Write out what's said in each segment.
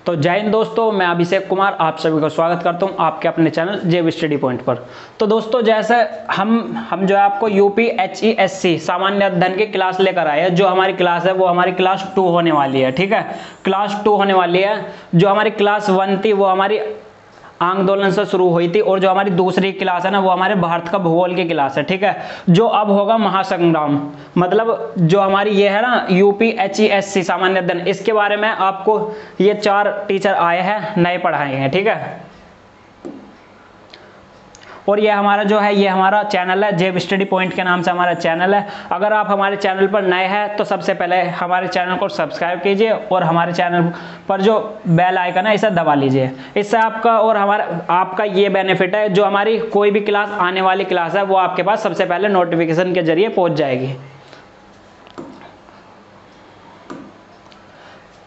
तो जय हिंद दोस्तों, मैं अभिषेक कुमार आप सभी को स्वागत करता हूं आपके अपने चैनल जेब स्टडी पॉइंट पर। तो दोस्तों जैसे हम जो है आपको यूपी HESC सामान्य अध्ययन की क्लास लेकर आए हैं। जो हमारी क्लास है वो हमारी क्लास 2 होने वाली है। ठीक है, क्लास 2 होने वाली है। जो हमारी क्लास 1 थी वो हमारी आंदोलन से शुरू हुई थी, और जो हमारी दूसरी क्लास है ना वो हमारे भारत का भूगोल की क्लास है। ठीक है, जो अब होगा महासंग्राम, मतलब जो हमारी ये है ना यूपी HESC सामान्य अध्ययन, इसके बारे में आपको ये 4 टीचर आए हैं, नए पढ़ाए हैं। ठीक है, और ये हमारा जो है ये हमारा चैनल है, जेब स्टडी पॉइंट के नाम से हमारा चैनल है। अगर आप हमारे चैनल पर नए हैं तो सबसे पहले हमारे चैनल को सब्सक्राइब कीजिए और हमारे चैनल पर जो बेल आइकन है इसे दबा लीजिए। इससे आपका और आपका ये बेनिफिट है, जो हमारी कोई भी क्लास आने वाली क्लास है वो आपके पास सबसे पहले नोटिफिकेशन के जरिए पहुंच जाएगी।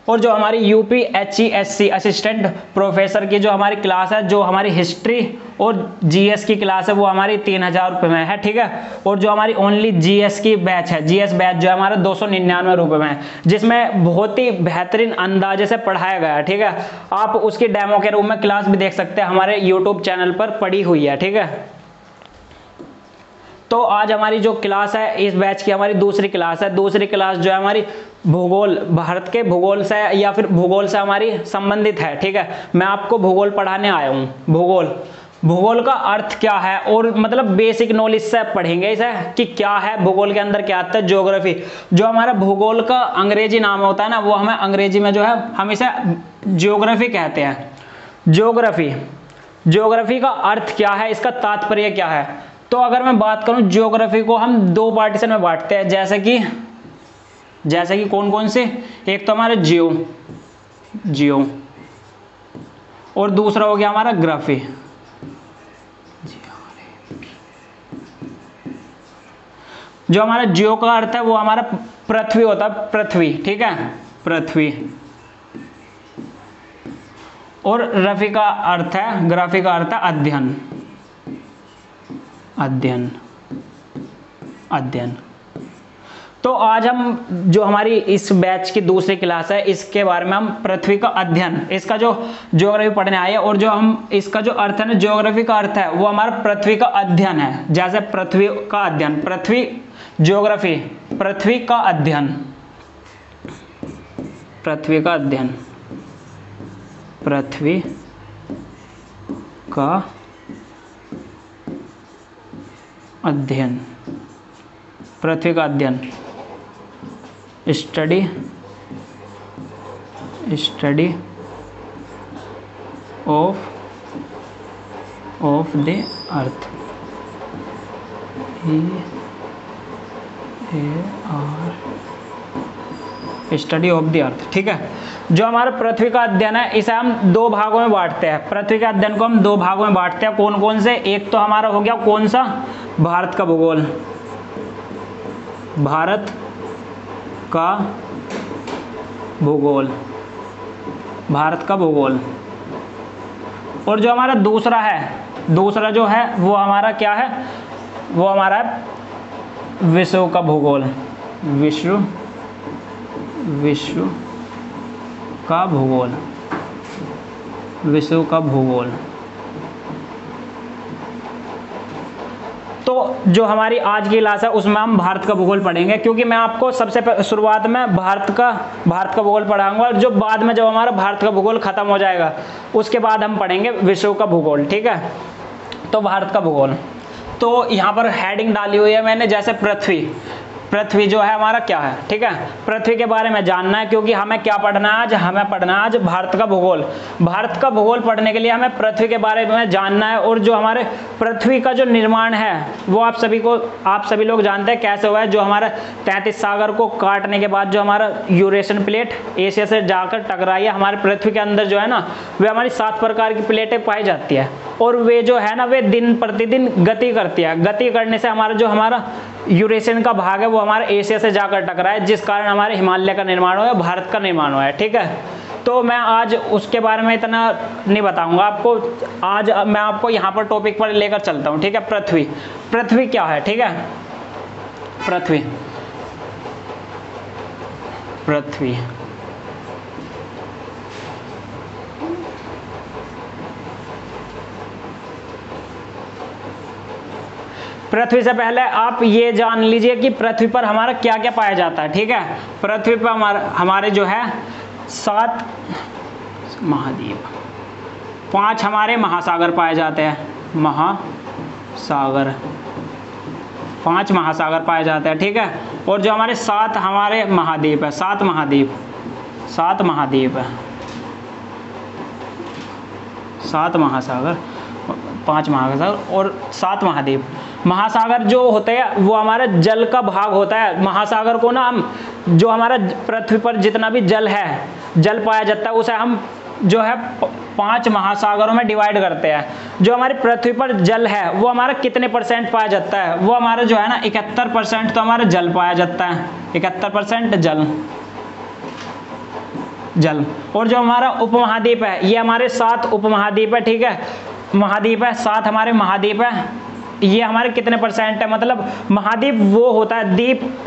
और जो हमारी यूपी HESC असिस्टेंट प्रोफेसर की जो हमारी क्लास है, जो हमारी हिस्ट्री और GS की क्लास है वो हमारी 3000 रुपये में है। ठीक है, और जो हमारी ओनली GS की बैच है, GS बैच जो है हमारा 299 रुपये में है, जिसमें बहुत ही बेहतरीन अंदाजे से पढ़ाया गया है। ठीक है, आप उसकी डेमो के रूप में क्लास भी देख सकते हैं, हमारे यूट्यूब चैनल पर पड़ी हुई है। ठीक है, तो आज हमारी जो क्लास है इस बैच की हमारी दूसरी क्लास है। दूसरी क्लास जो है हमारी भूगोल, भारत के भूगोल से या फिर भूगोल से हमारी संबंधित है। ठीक है, मैं आपको भूगोल पढ़ाने आया हूँ। भूगोल का अर्थ क्या है, और मतलब बेसिक नॉलेज से पढ़ेंगे इसे कि क्या है भूगोल के अंदर, क्या आता है ज्योग्राफी। जो हमारा भूगोल का अंग्रेजी नाम होता है ना वो हमें अंग्रेजी में जो है हम इसे ज्योग्राफी कहते हैं। ज्योग्राफी का अर्थ क्या है, इसका तात्पर्य क्या है। तो अगर मैं बात करूं ज्योग्राफी को हम 2 पार्टीशन में बांटते हैं, जैसे कि कौन कौन से। एक तो हमारा जियो और दूसरा हो गया हमारा ग्राफी। जो हमारा जियो का अर्थ है वो हमारा पृथ्वी होता है, पृथ्वी। ठीक है, पृथ्वी। और रफी का अर्थ है, ग्राफी का अर्थ है अध्ययन। तो आज हम जो हमारी इस बैच की दूसरी क्लास है इसके बारे में हम पृथ्वी का अध्ययन, इसका जो ज्योग्राफी पढ़ने आए हैं। और जो हम इसका जो अर्थ है ना ज्योग्राफी का अर्थ है वो हमारा पृथ्वी का अध्ययन है। जैसे पृथ्वी का अध्ययन, ज्योग्राफी पृथ्वी का अध्ययन, पृथ्वी का अध्ययन, पृथ्वी का अध्ययन, पृथ्वी का अध्ययन, study of the earth, study of the earth. ठीक है, जो हमारा पृथ्वी का अध्ययन है इसे हम 2 भागों में बांटते हैं। पृथ्वी के अध्ययन को हम 2 भागों में बांटते हैं। कौन कौन से। एक तो हमारा हो गया कौन सा, भारत का भूगोल, भारत का भूगोल, भारत का भूगोल। और जो हमारा दूसरा जो है वो हमारा क्या है, वो हमारा विश्व का भूगोल, विश्व का भूगोल, विश्व का भूगोल। तो जो हमारी आज की क्लास है उसमें हम भारत का भूगोल पढ़ेंगे, क्योंकि मैं आपको सबसे शुरुआत में भारत का भूगोल पढ़ाऊंगा, और जो बाद में जब हमारा भारत का भूगोल खत्म हो जाएगा उसके बाद हम पढ़ेंगे विश्व का भूगोल। ठीक है, तो भारत का भूगोल। तो यहाँ पर हेडिंग डाली हुई है मैंने, जैसे पृथ्वी जो है हमारा क्या है। ठीक है, पृथ्वी के बारे में जानना है, क्योंकि हमें क्या पढ़ना है आज, हमें पढ़ना है आज भारत का भूगोल। भारत का भूगोल पढ़ने के लिए हमें पृथ्वी के बारे में जानना है। और जो हमारे पृथ्वी का जो निर्माण है वो आप सभी लोग जानते हैं कैसे हुआ है। जो हमारा 33 सागर को काटने के बाद जो हमारा यूरेशियन प्लेट एशिया से जाकर टकराई है, हमारे पृथ्वी के अंदर जो है ना वे हमारी 7 प्रकार की प्लेटें पाई जाती है, और वे जो है ना वे दिन प्रतिदिन गति करती है। गति करने से हमारा यूरेशियन का भाग है वो हमारे एशिया से जाकर टकरा है, जिस कारण हमारे हिमालय का निर्माण हुआ है, भारत का निर्माण हुआ है। ठीक है, तो मैं आज उसके बारे में इतना नहीं बताऊंगा आपको। आज मैं आपको यहाँ पर टॉपिक पर लेकर चलता हूँ। ठीक है, पृथ्वी क्या है। ठीक है, पृथ्वी पृथ्वी से पहले आप ये जान लीजिए कि पृथ्वी पर हमारा क्या क्या पाया जाता है, ठीक है। पृथ्वी पर हमारे जो है 7 महाद्वीप, 5 हमारे महासागर पाए जाते हैं, महासागर, 5 महासागर पाए जाते हैं, ठीक है। और जो हमारे 7 हमारे महाद्वीप है, 7 महाद्वीप, 7 महाद्वीप है, 7 महासागर, 5 महासागर और 7 महाद्वीप। महासागर जो होते हैं वो हमारा जल का भाग होता है। महासागर को ना हम, जो हमारा पृथ्वी पर जितना भी जल है, जल पाया जाता है, उसे हम जो है 5 महासागरों में डिवाइड करते हैं। जो हमारी पृथ्वी पर जल है वो हमारा कितने % पाया जाता है, वो हमारा जो है ना 71% तो हमारा जल पाया जाता है, 71% जल। और जो हमारा उपमहाद्वीप है, ये हमारे 7 उपमहाद्वीप है, ठीक है, महाद्वीप है, 7 हमारे महाद्वीप है। ये हमारे कितने % है, मतलब महाद्वीप वो होता है,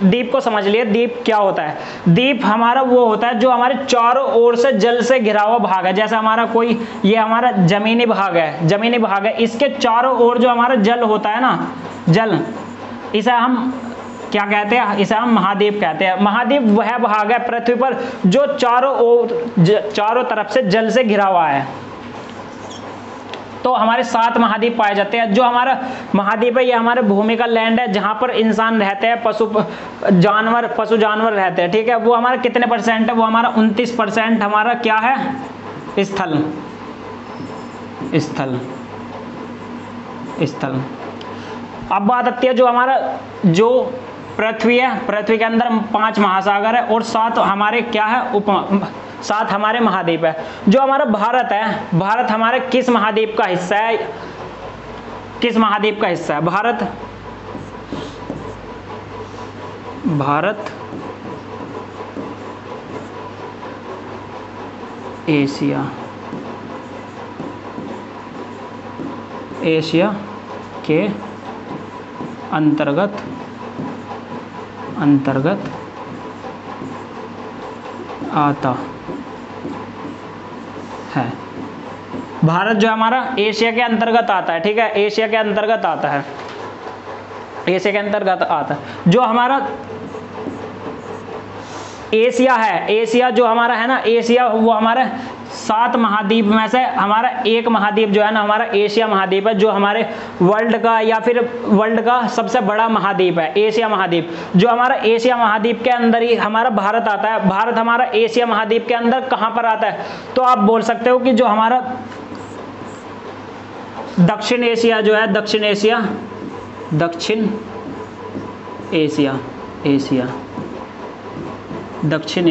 द्वीप को समझ लिए, द्वीप क्या होता है। द्वीप हमारा वो होता है जो हमारे चारों ओर से जल से घिरा हुआ भाग है। जैसे हमारा कोई, ये हमारा जमीनी भाग है, जमीनी भाग है, इसके चारों ओर जो हमारा जल होता है ना, जल, इसे हम क्या कहते हैं, इसे हम महाद्वीप कहते हैं। महाद्वीप वह भाग है पृथ्वी पर जो चारों तरफ से जल से घिरा हुआ है। तो हमारे 7 महाद्वीप पाए जाते हैं। जो हमारा महाद्वीप है ये हमारे भूमि का लैंड है, जहाँ पर इंसान रहते हैं, पशु जानवर रहते हैं, ठीक है। वो हमारा कितने % है, वो हमारा 29% हमारा क्या है, स्थल। अब बात आती है जो हमारा जो पृथ्वी है, पृथ्वी के अंदर 5 महासागर है और 7 हमारे क्या है, 7 हमारे महाद्वीप है। जो हमारा भारत है, भारत हमारे किस महाद्वीप का हिस्सा है, किस महाद्वीप का हिस्सा है भारत एशिया के अंतर्गत आता है। भारत जो हमारा एशिया के अंतर्गत आता है, ठीक है, एशिया के अंतर्गत आता है, एशिया के अंतर्गत आता है। जो हमारा एशिया है, एशिया जो हमारा है ना, एशिया वो हमारे 7 महाद्वीप में से हमारा एक महाद्वीप जो है ना, हमारा एशिया महाद्वीप है, जो हमारे वर्ल्ड का या फिर वर्ल्ड का सबसे बड़ा महाद्वीप है, एशिया महाद्वीप। जो हमारा एशिया महाद्वीप के अंदर ही हमारा भारत आता है। भारत हमारा एशिया महाद्वीप के अंदर कहाँ पर आता है, तो आप बोल सकते हो कि जो हमारा दक्षिण एशिया जो है, दक्षिण एशिया, दक्षिण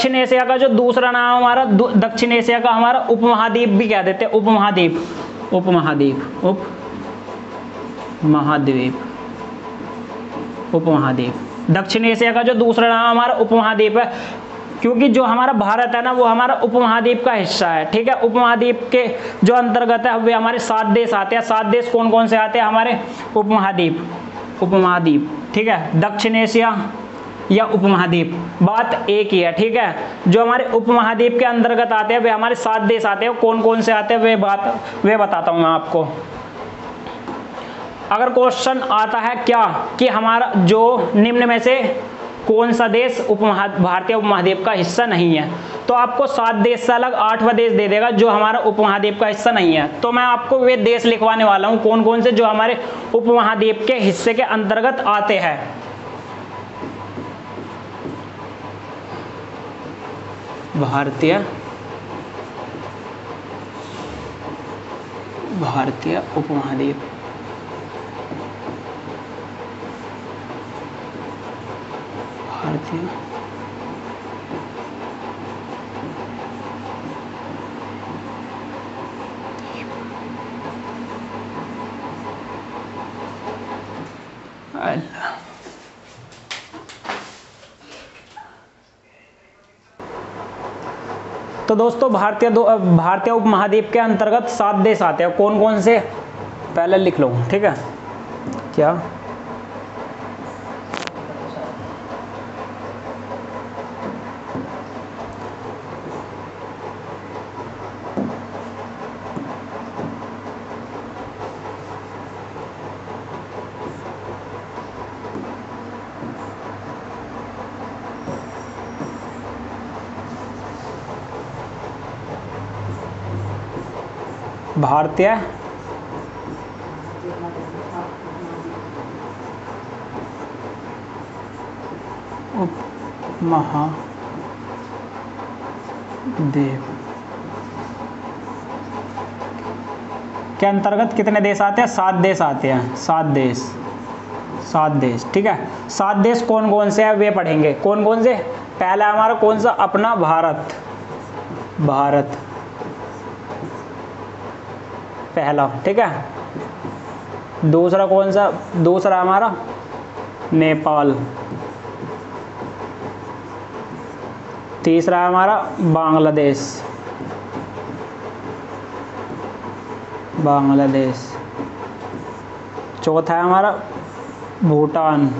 एशिया का जो दूसरा नाम हमारा, दक्षिण एशिया का हमारा उपमहाद्वीप भी कह देते हैं, उपमहाद्वीप। दक्षिण एशिया का जो दूसरा नाम हमारा उपमहाद्वीप है, क्योंकि जो हमारा भारत है ना वो हमारा उपमहाद्वीप का हिस्सा है, ठीक है। उपमहाद्वीप के जो अंतर्गत है वे हमारे 7 देश आते हैं। 7 देश कौन कौन से आते हैं, हमारे उपमहाद्वीप, ठीक है, दक्षिण एशिया या उपमहाद्वीप, बात एक ही है, ठीक है। जो हमारे उपमहाद्वीप के अंतर्गत आते हैं वे हमारे 7 देश आते हैं। कौन कौन से आते हैं वे बताता हूं मैं आपको। अगर क्वेश्चन आता है क्या कि हमारा जो निम्न में से कौन सा देश भारतीय उपमहाद्वीप का हिस्सा नहीं है, तो आपको 7 देश से अलग 8वां देश दे देगा जो हमारा उपमहाद्वीप का हिस्सा नहीं है। तो मैं आपको वे देश लिखवाने वाला हूं कौन कौन से जो हमारे उपमहाद्वीप के हिस्से के अंतर्गत आते हैं। भारतीय उपमहाद्वीप, भारतीय अल्लाह। तो दोस्तों भारतीय उपमहाद्वीप के अंतर्गत 7 देश आते हैं। कौन कौन से, पहले लिख लो, ठीक है। क्या, भारतीय उपमहाद्वीप के अंतर्गत कितने देश आते हैं? 7 देश आते हैं। 7 देश, ठीक है। 7 देश कौन कौन से हैं वे पढ़ेंगे। कौन कौन से? पहला हमारा कौन सा? अपना भारत पहला, ठीक है। दूसरा कौन सा? दूसरा हमारा नेपाल। तीसरा हमारा बांग्लादेश। चौथा है हमारा भूटान।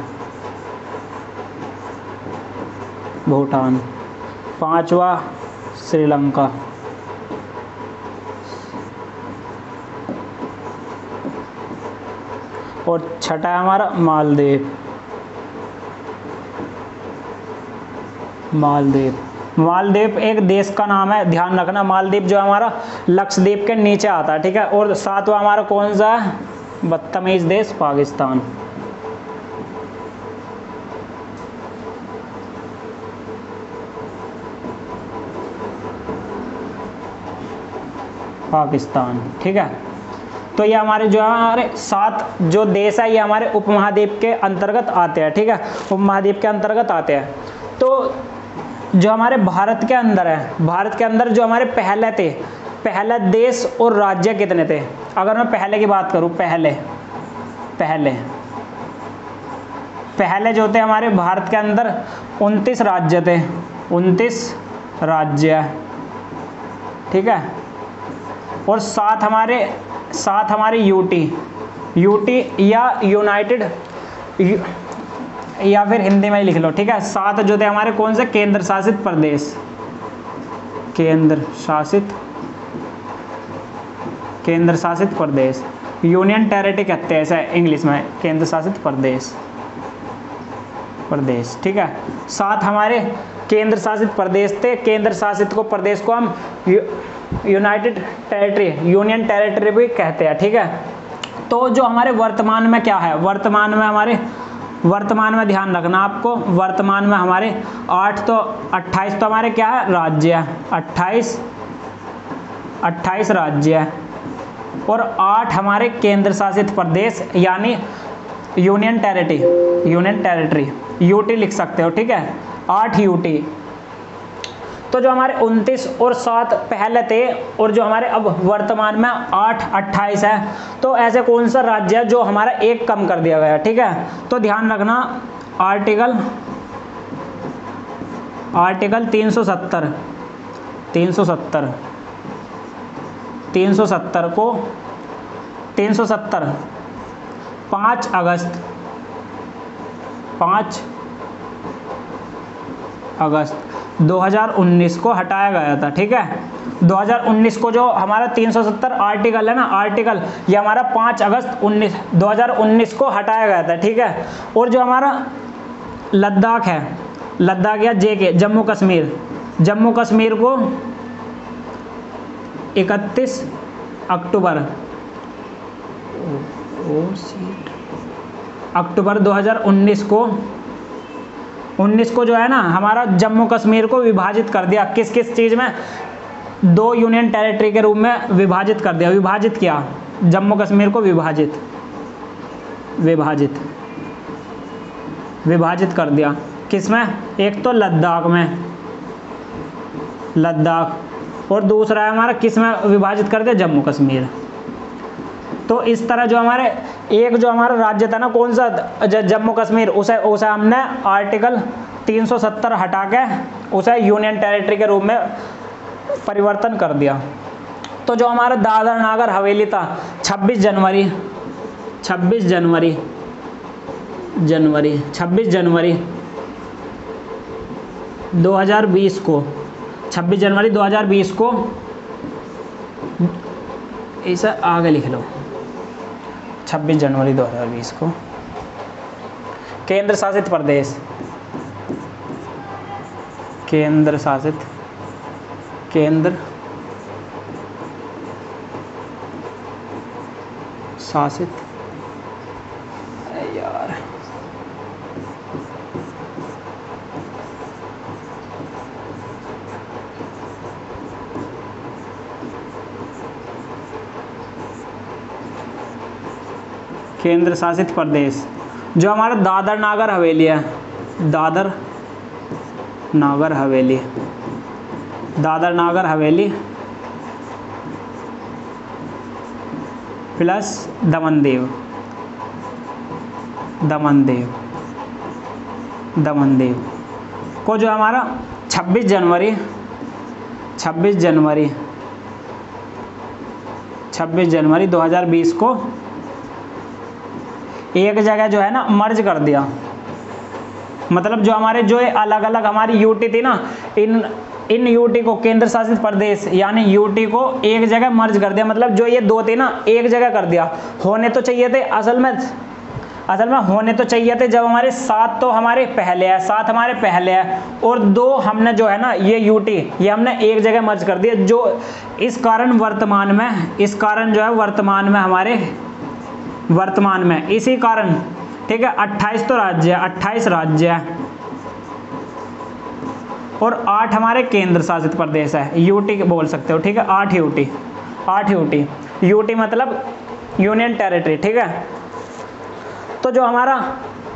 पांचवा श्रीलंका। और छठा है हमारा मालदीव एक देश का नाम है, ध्यान रखना। मालदीव जो हमारा लक्षद्वीप के नीचे आता है, ठीक है। और सातवां हमारा कौन सा है? बदतमीज देश पाकिस्तान। ठीक है। तो ये हमारे जो हमारे 7 जो देश है ये हमारे उपमहाद्वीप के अंतर्गत आते हैं, ठीक है। उपमहाद्वीप के अंतर्गत आते हैं। तो जो हमारे भारत के अंदर है, भारत के अंदर जो हमारे पहले देश और राज्य कितने थे? अगर मैं पहले की बात करूं, पहले जो थे हमारे भारत के अंदर 29 राज्य थे। 29 राज्य, ठीक है। और 7 हमारे यूटी या यूनाइटेड, या फिर हिंदी में ही लिख लो, ठीक है। 7 जो थे हमारे कौन से? केंद्र शासित प्रदेश, यूनियन टेरिटरी कहते हैं ऐसा इंग्लिश में, केंद्र शासित प्रदेश, ठीक है। 7 हमारे केंद्र शासित प्रदेश थे। केंद्र शासित प्रदेश को हम यूनाइटेड टेरिटरी, यूनियन टेरिटरी भी कहते हैं, ठीक है। तो जो हमारे वर्तमान में क्या है? वर्तमान में ध्यान रखना आपको, वर्तमान में हमारे 28 तो हमारे क्या है? राज्य है। 28 राज्य है। और 8 हमारे केंद्र शासित प्रदेश यानी यूनियन टेरिटरी, यूटी लिख सकते हो, ठीक है। 8 यूटी। तो जो हमारे 29 और 7 पहले थे और जो हमारे अब वर्तमान में 8, 28 है, तो ऐसे कौन सा राज्य है जो हमारा एक कम कर दिया गया, ठीक है। तो ध्यान रखना आर्टिकल 370 को 5 अगस्त 2019 को हटाया गया था, ठीक है। 2019 को जो हमारा 370 आर्टिकल है ना, आर्टिकल ये हमारा 5 अगस्त 2019 को हटाया गया था, ठीक है। और जो हमारा लद्दाख है, लद्दाख या जम्मू कश्मीर को 31 अक्टूबर 2019 को जो है ना हमारा जम्मू कश्मीर को विभाजित कर दिया। किस चीज़ में? 2 यूनियन टेरिटरी के रूप में विभाजित कर दिया, विभाजित किया जम्मू कश्मीर को, विभाजित कर दिया। किस में? एक तो लद्दाख और दूसरा है हमारा किस में विभाजित कर दिया? जम्मू कश्मीर। तो इस तरह जो हमारे एक जो हमारा राज्य था ना, कौन सा? जम्मू कश्मीर, उसे हमने आर्टिकल 370 हटा के उसे यूनियन टेरिटरी के रूप में परिवर्तन कर दिया। तो जो हमारा दादर नागर हवेली था, 26 जनवरी 2020 को 26 जनवरी 2020 को ऐसा आगे लिख लो, 26 जनवरी 2020 को केंद्र शासित प्रदेश, शासित, यार केंद्र शासित प्रदेश जो हमारा दादर नागर हवेली है, दादर नागर हवेली, दादर नागर हवेली प्लस दमन दीव, दमन दीव, दमन दीव को जो हमारा 26 जनवरी 2020 को एक जगह जो है ना मर्ज कर दिया। मतलब जो हमारे जो अलग अलग हमारी यूटी थी ना, इन यूटी को केंद्र शासित प्रदेश यानी यूटी को एक जगह मर्ज कर दिया। मतलब जो ये दो थे ना एक जगह कर दिया। होने तो चाहिए थे असल में होने तो चाहिए थे जब हमारे 7 तो हमारे पहले है, 7 हमारे पहले है और 2 हमने जो है ना ये यूटी ये हमने एक जगह मर्ज कर दिया। जो इस कारण जो है वर्तमान में इसी कारण, ठीक है, 28 तो राज्य है, 28 राज्य है और 8 हमारे केंद्र शासित प्रदेश है, यूटी बोल सकते हो, ठीक है। 8 यूटी मतलब यूनियन टेरिटरी, ठीक है। तो जो हमारा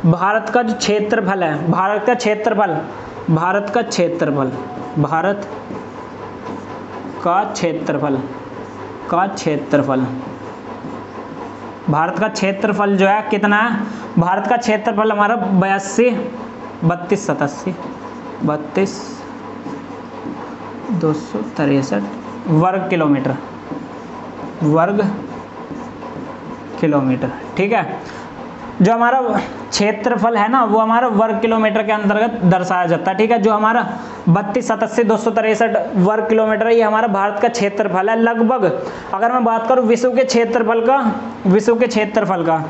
भारत का जो क्षेत्रफल है, भारत का क्षेत्रफल भारत का क्षेत्रफल जो है कितना है? भारत का क्षेत्रफल हमारा 32,263 वर्ग किलोमीटर, ठीक है। जो हमारा क्षेत्रफल है ना वो हमारा वर्ग किलोमीटर के अंतर्गत दर्शाया जाता है, ठीक है। जो हमारा 32,263 वर्ग किलोमीटर है ये हमारा भारत का क्षेत्रफल है। लगभग अगर मैं बात करूं विश्व के क्षेत्रफल का, विश्व के क्षेत्रफल का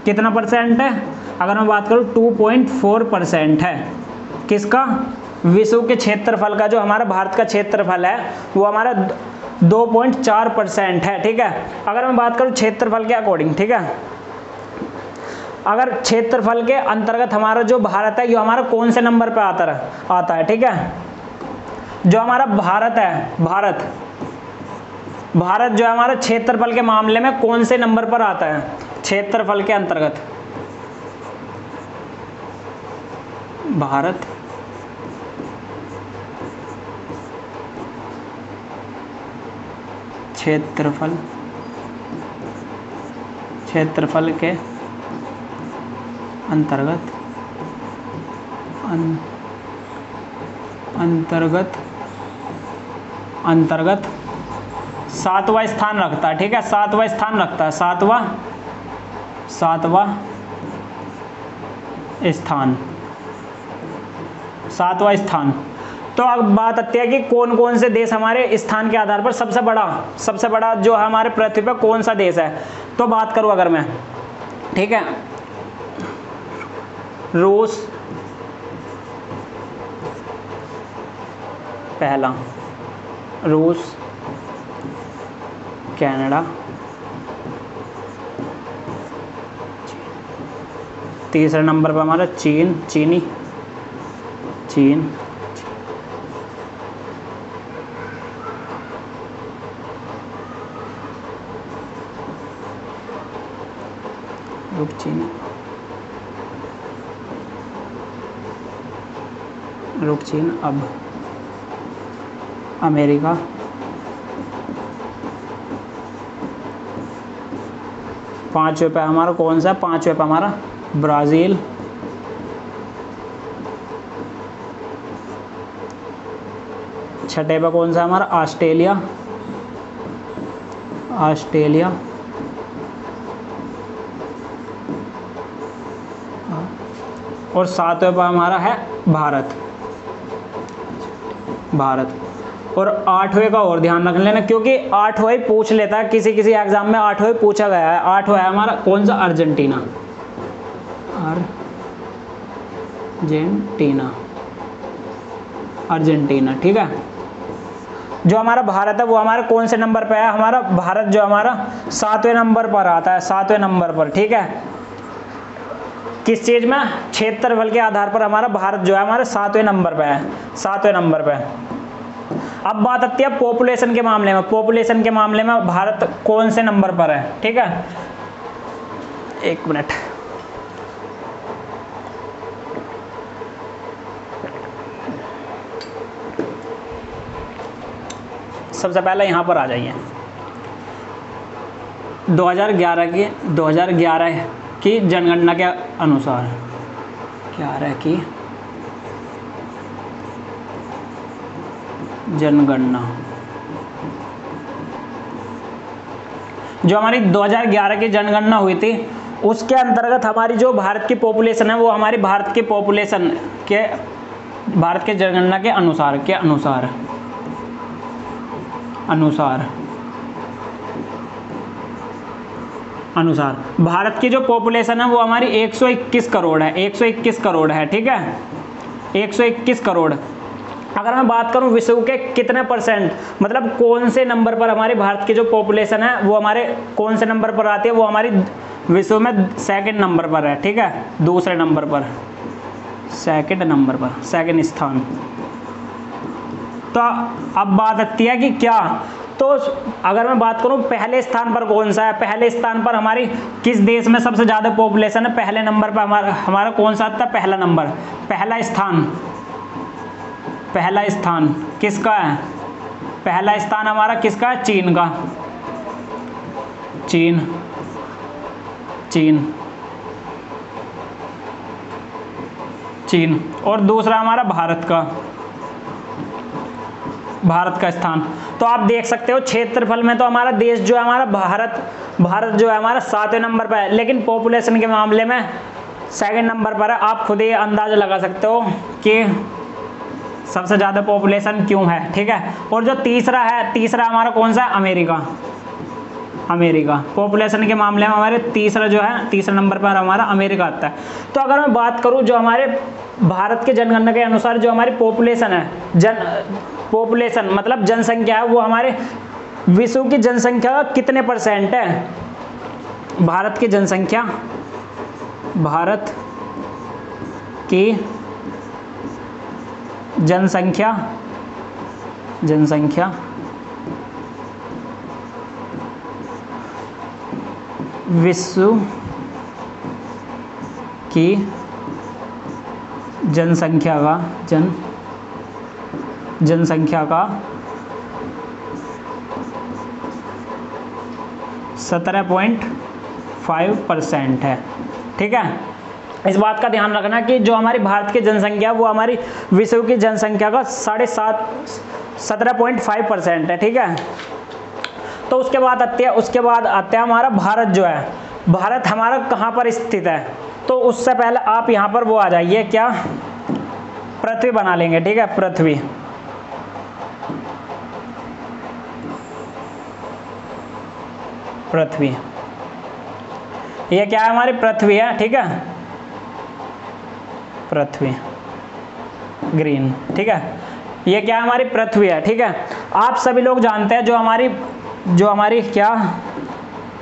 कितना परसेंट है? अगर मैं बात करूं 2.4% है। किसका? विश्व के क्षेत्रफल का जो हमारा भारत का क्षेत्रफल है वो हमारा 2.4% है, ठीक है। अगर मैं बात करूं क्षेत्रफल के अकॉर्डिंग, ठीक है, अगर क्षेत्रफल के अंतर्गत हमारा जो भारत है ये हमारा कौन से नंबर पे आता है, ठीक है। जो हमारा भारत है, भारत जो है हमारा क्षेत्रफल के मामले में कौन से नंबर पर आता है? क्षेत्रफल के अंतर्गत भारत क्षेत्रफल के अंतर्गत 7वां स्थान रखता है, ठीक है। 7वां स्थान रखता है, 7वां स्थान। तो अब बात आती है कि कौन कौन से देश हमारे स्थान के आधार पर सबसे बड़ा जो हमारे पृथ्वी पर कौन सा देश है। तो बात करूं अगर मैं, ठीक है, रूस पहला, रूस, कनाडा, तीसरे नंबर पर हमारा चीन, चीन, अब अमेरिका, पांचवें पे हमारा कौन सा? पांचवें पे हमारा ब्राज़ील, छठे पे कौन सा हमारा? ऑस्ट्रेलिया, और सातवें पे हमारा है भारत। और 8वें का और ध्यान रख लेना क्योंकि 8वां पूछ लेता है किसी एग्जाम में, 8वां पूछा गया है। 8वां है हमारा कौन सा? अर्जेंटीना, अर्जेंटीना, ठीक है। जो हमारा भारत है वो हमारे कौन से नंबर पे है? हमारा भारत जो हमारा 7वें नंबर पर आता है, 7वें नंबर पर, ठीक है। किस चीज में? क्षेत्रफल के आधार पर हमारा भारत जो है हमारे 7वें नंबर पे है, 7वें नंबर पे। अब बात आती है पॉपुलेशन के मामले में। पॉपुलेशन के मामले में भारत कौन से नंबर पर है, ठीक है। एक मिनट, सबसे पहले यहाँ पर आ जाइए। 2011 की जनगणना के अनुसार, 11 की जनगणना, जो हमारी 2011 की जनगणना हुई थी उसके अंतर्गत हमारी जो भारत की पॉपुलेशन है वो हमारी भारत की पॉपुलेशन के, भारत के जनगणना के अनुसार भारत की जो पॉपुलेशन है वो हमारी 121 करोड़ है, 121 करोड़ है, ठीक है। 121 करोड़। अगर मैं बात करूं विश्व के कितने परसेंट, मतलब कौन से नंबर पर हमारी भारत की जो पॉपुलेशन है वो हमारे कौन से नंबर पर आती है, वो हमारी विश्व में 2nd नंबर पर है, ठीक है। दूसरे नंबर पर, 2nd नंबर पर, 2nd स्थान। तो अब बात आती है कि क्या, तो अगर मैं बात करूं पहले स्थान पर कौन सा है? पहले स्थान पर हमारी किस देश में सबसे ज़्यादा पॉपुलेशन है? पहले नंबर पर हमारा कौन सा आता है? पहला नंबर, पहला स्थान किसका है? पहला स्थान हमारा किसका है? चीन का, चीन। और दूसरा हमारा भारत का स्थान। तो आप देख सकते हो क्षेत्रफल में तो हमारा देश जो है हमारा भारत जो है हमारा 7वें नंबर पर है, लेकिन पॉपुलेशन के मामले में 2nd नंबर पर है। आप खुद ही अंदाजा लगा सकते हो कि सबसे ज़्यादा पॉपुलेशन क्यों है, ठीक है। और जो तीसरा हमारा कौन सा है? अमेरिका। पॉपुलेशन के मामले में हमारे तीसरा नंबर पर हमारा अमेरिका आता है। तो अगर मैं बात करूं जो हमारे भारत के जनगणना के अनुसार जो हमारी पॉपुलेशन है, पॉपुलेशन मतलब जनसंख्या है, वो हमारे विश्व की जनसंख्या का कितने परसेंट है? भारत की जनसंख्या विश्व की जनसंख्या का 17.5% है, ठीक है। इस बात का ध्यान रखना कि जो हमारी भारत की जनसंख्या वो हमारी विश्व की जनसंख्या का 17.5% है, ठीक है। तो उसके बाद आते हैं हमारा भारत जो है, भारत हमारा कहाँ पर स्थित है? तो उससे पहले आप यहाँ पर वो आ जाइए, क्या पृथ्वी बना लेंगे, ठीक है। पृथ्वी ये क्या है? हमारी पृथ्वी है, ठीक है। पृथ्वी ग्रीन, ठीक है। ये क्या है? हमारी पृथ्वी है, ठीक है। आप सभी लोग जानते हैं जो हमारी क्या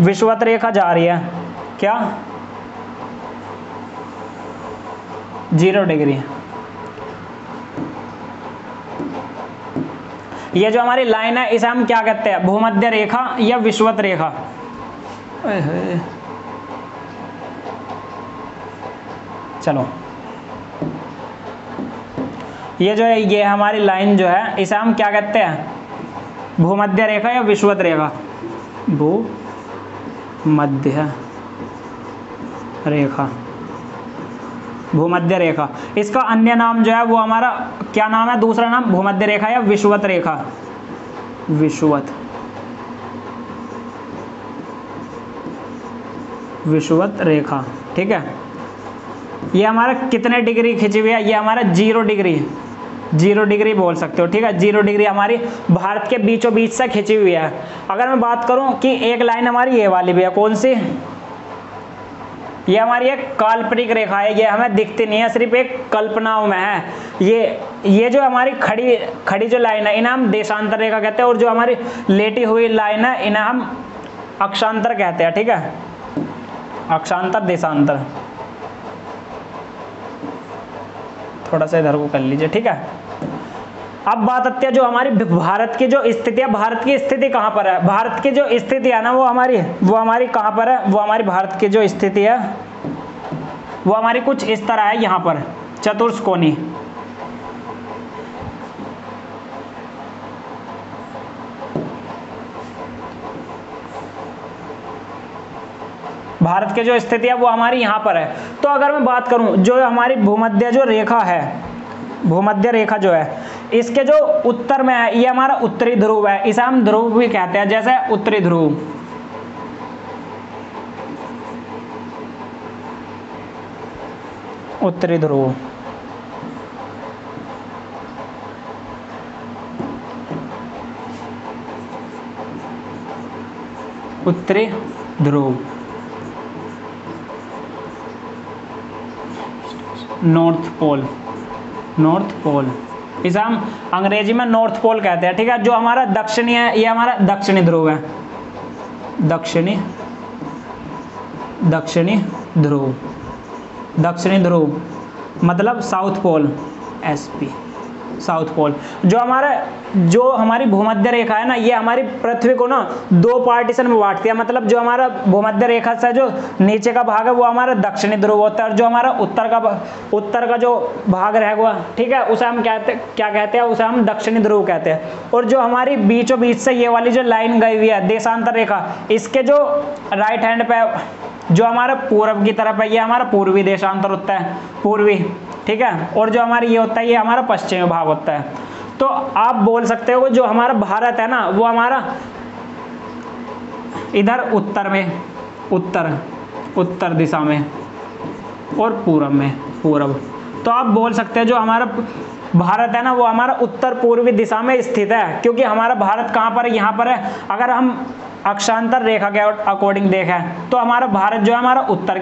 विषुवत रेखा जा रही है, क्या 0 डिग्री। ये जो हमारी लाइन है इसे हम क्या कहते हैं? भूमध्य रेखा या विषुवत रेखा। चलो, ये हमारी लाइन जो है इसे हम क्या कहते हैं? भूमध्य रेखा या विषुवत रेखा? भूमध्य रेखा। इसका अन्य नाम जो है वो हमारा क्या नाम है? दूसरा नाम भूमध्य रेखा या विषुवत रेखा। विषुवत रेखा, ठीक है। ये हमारा कितने डिग्री खिंची हुई है? ये हमारा 0 डिग्री बोल सकते हो, ठीक है। 0 डिग्री हमारी भारत के बीचों बीच से खिंची हुई है। अगर मैं बात करूं कि एक लाइन हमारी ये वाली भी है, कौन सी? ये हमारी एक काल्पनिक रेखा है, ये हमें दिखती नहीं है, सिर्फ एक कल्पनाओं में है। ये जो हमारी खड़ी जो लाइन है इन्हें हम देशांतर रेखा कहते हैं, और जो हमारी लेटी हुई लाइन है इन्हें हम अक्षांतर कहते हैं। ठीक है, अक्षांतर देशांतर। थोड़ा सा इधर को कर लीजिए। ठीक है, अब बात आती है जो हमारी भारत की जो स्थिति है, भारत की स्थिति कहाँ पर है? भारत की जो स्थिति है ना वो हमारी कहाँ पर है? वो हमारी भारत की जो स्थिति है वो हमारी कुछ इस तरह है, यहाँ पर चतुष्कोणी। भारत की जो स्थिति है वो हमारी यहाँ पर है। तो अगर मैं बात करूँ जो हमारी भूमध्य जो रेखा है, भूमध्य रेखा जो है इसके जो उत्तर में है ये हमारा उत्तरी ध्रुव है, इसे हम ध्रुव भी कहते हैं, जैसे उत्तरी ध्रुव। उत्तरी ध्रुव, उत्तरी ध्रुव, नॉर्थ पोल, नॉर्थ पोल, इसे हम अंग्रेजी में नॉर्थ पोल कहते हैं। ठीक है, जो हमारा दक्षिणी है ये हमारा दक्षिणी ध्रुव है, दक्षिणी ध्रुव, दक्षिणी ध्रुव मतलब south pole, SP, south pole. जो हमारी भूमध्य रेखा है ना ये हमारी पृथ्वी को ना 2 पार्टीशन में बांटती है। मतलब जो हमारा भूमध्य रेखा से जो नीचे का भाग है वो हमारा दक्षिणी ध्रुव होता है, और जो हमारा उत्तर का जो भाग रहेगा, ठीक है, उसे हम क्या कहते हैं? उसे हम दक्षिणी ध्रुव कहते हैं। और जो हमारी बीचों बीच से ये वाली जो लाइन गई हुई है देशांतर रेखा, इसके जो राइट हैंड पे जो हमारा पूर्व की तरफ है ये हमारा पूर्वी देशांतर होता है, पूर्वी। ठीक है, और जो हमारी ये होता है ये हमारा पश्चिमी भाग होता है। तो आप बोल सकते हो जो हमारा भारत है ना वो हमारा इधर उत्तर में, उत्तर दिशा में, और पूर्व में, पूर्व। तो आप बोल सकते हैं जो हमारा भारत है ना वो हमारा उत्तर पूर्वी दिशा में स्थित है, क्योंकि हमारा भारत कहाँ पर है? यहाँ पर है। अगर हम अक्षांतर रेखा के अकॉर्डिंग देखें तो हमारा भारत जो है हमारा उत्तर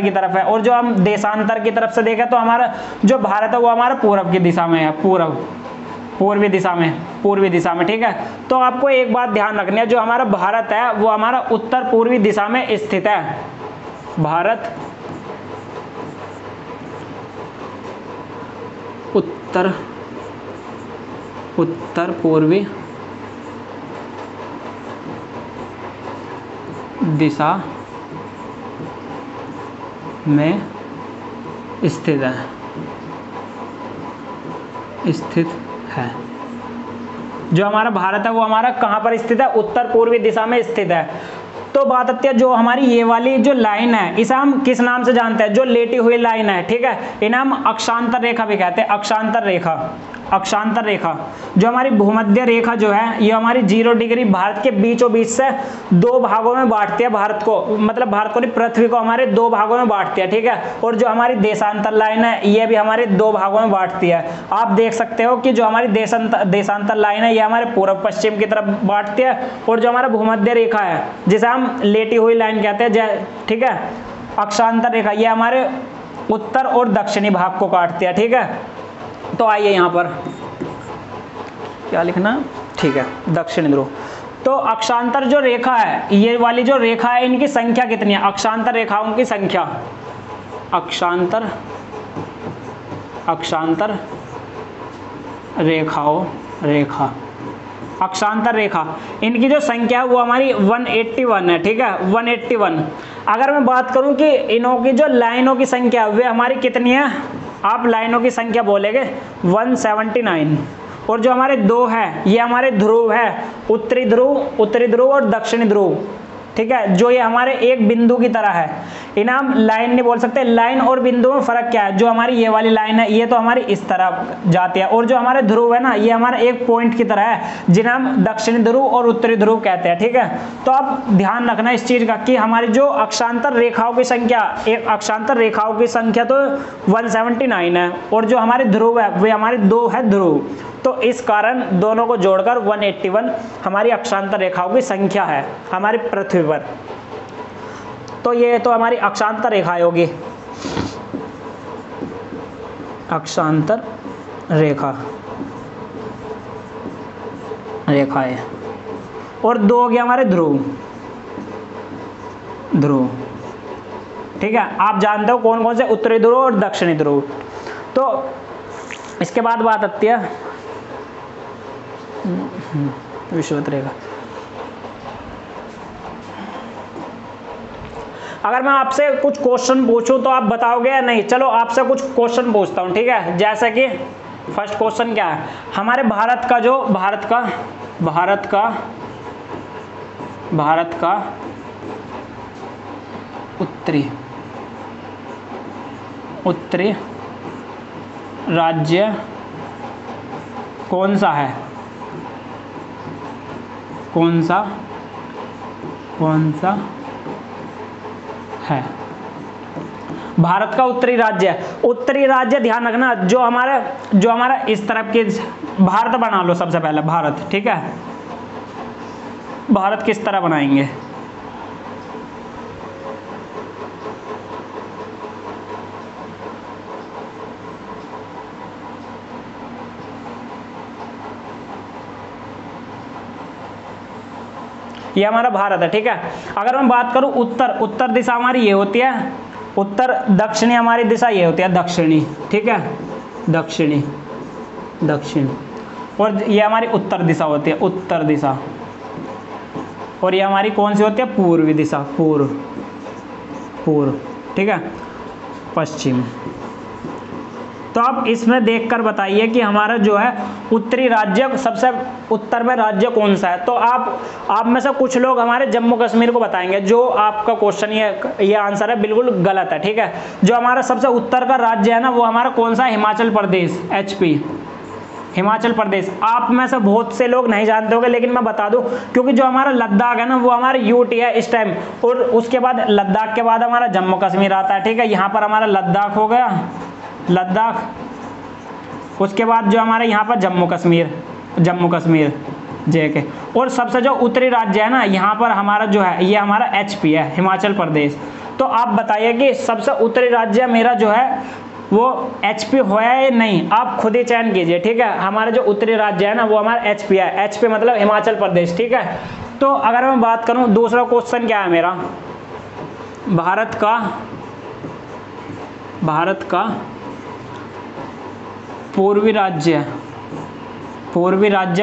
की तरफ है, और जो हम देशांतर की तरफ से देखें तो हमारा जो भारत है वो हमारा पूर्व की दिशा में है, पूर्वी दिशा में। ठीक है, तो आपको एक बात ध्यान रखनी है, जो हमारा भारत है वो हमारा उत्तर पूर्वी दिशा में स्थित है। भारत उत्तर पूर्वी दिशा में स्थित है। जो हमारा भारत है वो हमारा कहाँ पर स्थित है? उत्तर पूर्वी दिशा में स्थित है। तो बात आती है जो हमारी ये वाली जो लाइन है इसे हम किस नाम से जानते हैं? जो लेटी हुई लाइन है, ठीक है, इन्हें हम अक्षांतर रेखा भी कहते हैं, अक्षांतर रेखा। जो हमारी भूमध्य रेखा जो है ये हमारी 0 डिग्री भारत के बीचों बीच से 2 भागों में बांटती है भारत को, मतलब भारत को नहीं, पृथ्वी को हमारे 2 भागों में बांटती है। ठीक है, और जो हमारी देशांतर लाइन है ये भी हमारे 2 भागों में बांटती है। आप देख सकते हो कि जो हमारी देशांतर लाइन है ये हमारे पूर्व पश्चिम की तरफ बांटती है, और जो हमारा भूमध्य रेखा है जिसे हम लेटी हुई लाइन कहते हैं, ठीक है, अक्षांतर रेखा, ये हमारे उत्तर और दक्षिणी भाग को काटती है। ठीक है, तो आइए यहाँ पर क्या लिखना, ठीक है, दक्षिणी ध्रुव। तो अक्षांतर जो रेखा है ये वाली जो रेखा है इनकी संख्या कितनी है? अक्षांतर रेखाओं की संख्या, अक्षांतर रेखा इनकी जो संख्या है वो हमारी 181 है। ठीक है, 181। अगर मैं बात करूं कि इनों की जो लाइनों की संख्या वे हमारी कितनी है? आप लाइनों की संख्या बोलेंगे 179। और जो हमारे 2 है ये हमारे ध्रुव है, उत्तरी ध्रुव और दक्षिणी ध्रुव। ठीक है, जो ये हमारे एक बिंदु की तरह है, इन्हें हम लाइन नहीं बोल सकते। लाइन और बिंदु में फर्क क्या है? जो हमारी ये वाली लाइन है ये तो हमारी इस तरह जाती है, और जो हमारे ध्रुव है ना ये हमारा एक पॉइंट की तरह है, जिन्हें हम दक्षिणी ध्रुव और उत्तरी ध्रुव कहते हैं। ठीक है, तो आप ध्यान रखना इस चीज का कि हमारी जो अक्षांतर रेखाओं की संख्या, एक अक्षांतर रेखाओं की संख्या तो 179 है, और जो हमारे ध्रुव है वे हमारे 2 है ध्रुव। तो इस कारण दोनों को जोड़कर 181 हमारी अक्षांतर रेखाओं की संख्या है हमारी पृथ्वी पर। तो ये तो हमारी अक्षांतर रेखा होगी, अक्षांतर रेखा है। और 2 हो गया हमारे ध्रुव, ठीक है। आप जानते हो कौन कौन से, उत्तरी ध्रुव और दक्षिणी ध्रुव। तो इसके बाद बात आती है विषुवत रेखा। अगर मैं आपसे कुछ क्वेश्चन पूछूं तो आप बताओगे या नहीं? चलो आपसे कुछ क्वेश्चन पूछता हूं, ठीक है। जैसे कि फर्स्ट क्वेश्चन क्या है, हमारे भारत का उत्तरी राज्य कौन सा है? कौन सा है भारत का उत्तरी राज्य? ध्यान रखना, जो हमारा इस तरफ के, भारत बना लो सबसे पहले, भारत, ठीक है। भारत किस तरह बनाएंगे? ये हमारा भारत है, ठीक है। अगर मैं बात करूं उत्तर दिशा हमारी ये होती है, उत्तर दक्षिणी हमारी दिशा ये होती है, दक्षिणी, ठीक है, दक्षिण। और ये हमारी उत्तर दिशा होती है, उत्तर दिशा। और ये हमारी कौन सी होती है? पूर्वी दिशा, पूर्व, ठीक है, पश्चिम। तो आप इसमें देखकर बताइए कि हमारा जो है उत्तरी राज्य, सबसे उत्तर में राज्य कौन सा है? तो आप में से कुछ लोग हमारे जम्मू कश्मीर को बताएंगे, जो आपका क्वेश्चन ये आंसर है बिल्कुल गलत है, ठीक है। जो हमारा सबसे उत्तर का राज्य है ना, वो हमारा कौन सा है? हिमाचल प्रदेश, HP, हिमाचल प्रदेश। आप में से बहुत से लोग नहीं जानते होंगे, लेकिन मैं बता दूं, क्योंकि जो हमारा लद्दाख है ना, वो हमारा UT है इस टाइम, और उसके बाद लद्दाख के बाद हमारा जम्मू कश्मीर आता है, ठीक है। यहाँ पर हमारा लद्दाख हो गया, उसके बाद जो हमारे यहाँ पर जम्मू कश्मीर JK। और सबसे जो उत्तरी राज्य है ना, यहाँ पर हमारा जो है, ये हमारा HP है, हिमाचल प्रदेश। तो आप बताइए कि सबसे उत्तरी राज्य मेरा जो है वो HP होया या नहीं? आप खुद ही चयन कीजिए, ठीक है। हमारा जो उत्तरी राज्य है ना, वो हमारा HP है, HP मतलब हिमाचल प्रदेश, ठीक है। तो अगर मैं बात करूं, दूसरा क्वेश्चन क्या है मेरा, भारत का पूर्वी राज्य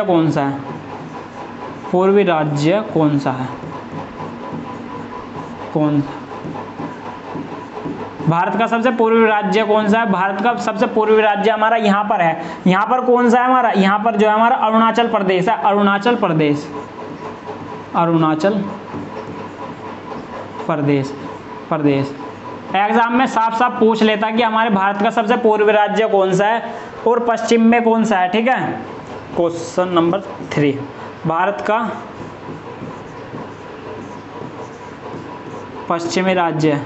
कौन सा है? भारत का सबसे पूर्वी राज्य कौन सा है? भारत का सबसे पूर्वी राज्य हमारा यहाँ पर है। यहाँ पर कौन सा है हमारा? यहाँ पर जो है हमारा अरुणाचल प्रदेश है, अरुणाचल प्रदेश। एग्जाम में साफ साफ पूछ लेता कि हमारे भारत का सबसे पूर्वी राज्य कौन सा है और पश्चिम में कौन सा है, ठीक है। क्वेश्चन नंबर 3, भारत का पश्चिमी राज्य